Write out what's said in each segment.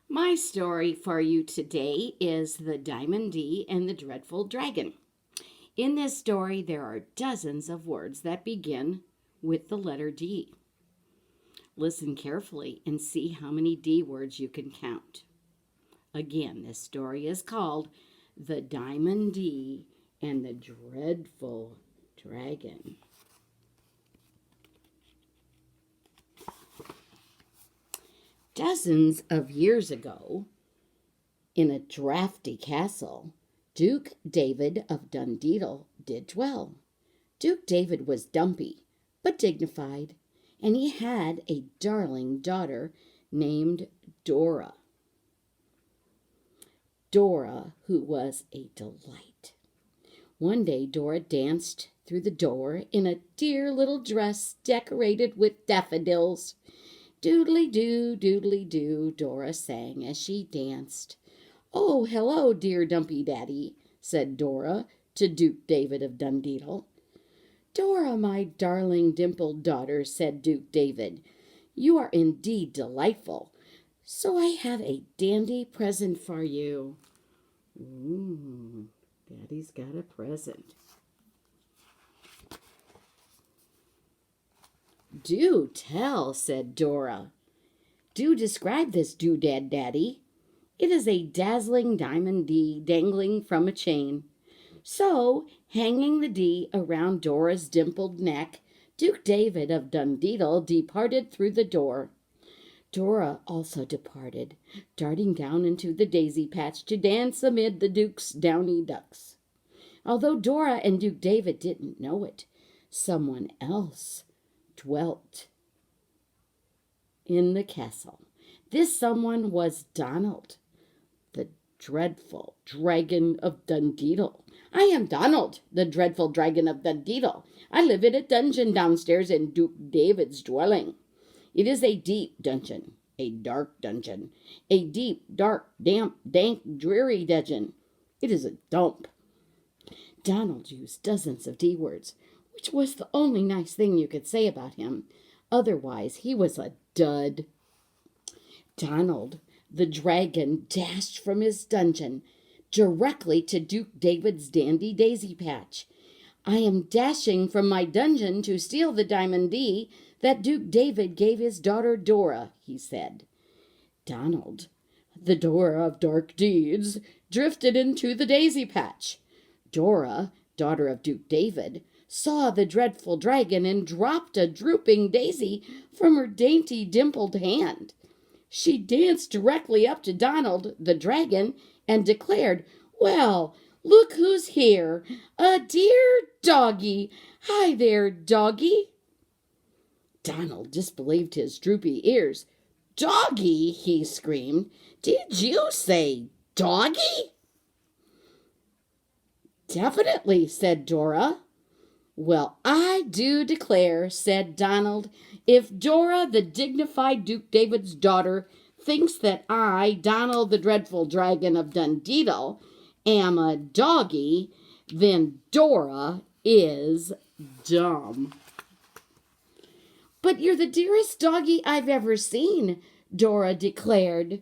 My story for you today is The Diamond D and the Dreadful Dragon. In this story, there are dozens of words that begin with the letter D. Listen carefully and see how many D words you can count. Again, this story is called The Diamond D and the Dreadful Dragon. Dozens of years ago, in a drafty castle, Duke David of Dundedal did dwell. Duke David was dumpy, but dignified, and he had a darling daughter named Dora. Dora, who was a delight. One day, Dora danced through the door in a dear little dress decorated with daffodils. Doodly doo, Dora sang as she danced. "Oh, hello, dear dumpy daddy," said Dora to Duke David of Dundedal. "Dora, my darling dimpled daughter," said Duke David, "you are indeed delightful. So I have a dandy present for you." Ooh, Daddy's got a present. "Do tell," said Dora. "Do describe this doodad, Daddy." "It is a dazzling diamond D dangling from a chain." So, hanging the D around Dora's dimpled neck, Duke David of Dundedal departed through the door. Dora also departed, darting down into the daisy patch to dance amid the Duke's downy ducks. Although Dora and Duke David didn't know it, someone else dwelt in the castle. This someone was Donald, the dreadful dragon of Dundedal. "I am Donald, the dreadful dragon of Dundedal. I live in a dungeon downstairs in Duke David's dwelling. It is a deep dungeon, a dark dungeon, a deep, dark, damp, dank, dreary dungeon. It is a dump." Donald used dozens of D words, which was the only nice thing you could say about him. Otherwise, he was a dud. Donald, the dragon, dashed from his dungeon directly to Duke David's dandy daisy patch. "I am dashing from my dungeon to steal the diamond D that Duke David gave his daughter Dora," he said. Donald, the Dora of dark deeds, drifted into the daisy patch. Dora, daughter of Duke David, saw the dreadful dragon and dropped a drooping daisy from her dainty dimpled hand. She danced directly up to Donald, the dragon, and declared, "Well, look who's here, a dear doggy. Hi there, doggy." Donald disbelieved his droopy ears. "Doggy?" he screamed. "Did you say doggy?" "Definitely," said Dora. "Well, I do declare," said Donald, "if Dora, the dignified Duke David's daughter, thinks that I, Donald the dreadful dragon of Dundedal, am a doggy, then Dora is dumb." "But you're the dearest doggy I've ever seen," Dora declared.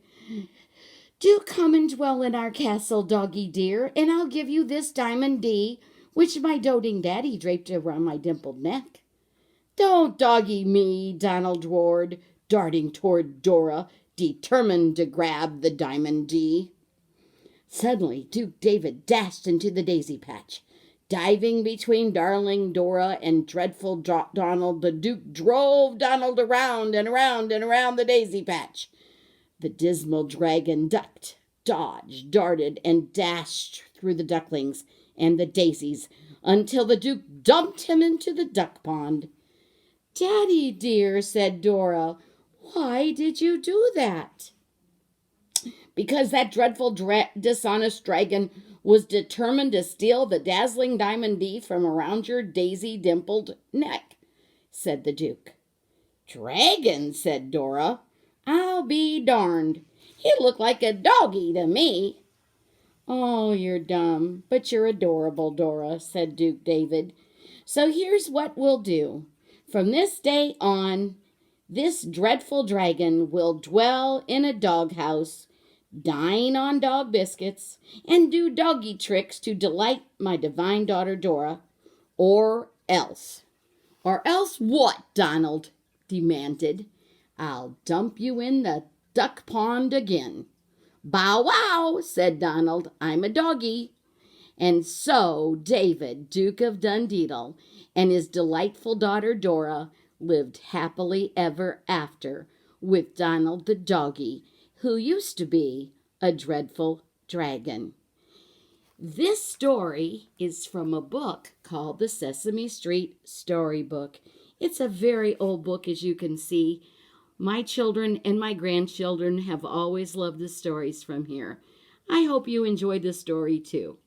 "Do come and dwell in our castle, doggy dear, and I'll give you this diamond D, which my doting daddy draped around my dimpled neck." "Don't doggy me," Donald roared, darting toward Dora, determined to grab the diamond D. Suddenly, Duke David dashed into the daisy patch. Diving between darling Dora and dreadful Donald, the Duke drove Donald around and around and around the daisy patch. The dismal dragon ducked, dodged, darted, and dashed through the ducklings and the daisies until the Duke dumped him into the duck pond. "Daddy dear," said Dora, "why did you do that?" "Because that dreadful, dishonest dragon was determined to steal the dazzling diamond D from around your daisy dimpled neck," said the Duke. "Dragon?" said Dora. "I'll be darned. He looked like a doggy to me." "Oh, you're dumb, but you're adorable, Dora," said Duke David. "So here's what we'll do. From this day on, this dreadful dragon will dwell in a doghouse dine on dog biscuits, and do doggy tricks to delight my divine daughter Dora, or else. Or else what? Donald demanded. I'll dump you in the duck pond again. Bow wow, said Donald. I'm a doggy. And so David, Duke of Dundedal, and his delightful daughter Dora lived happily ever after with Donald the doggy, who used to be a dreadful dragon. This story is from a book called the Sesame Street Storybook. It's a very old book, as you can see. My children and my grandchildren have always loved the stories from here. I hope you enjoyed the story too.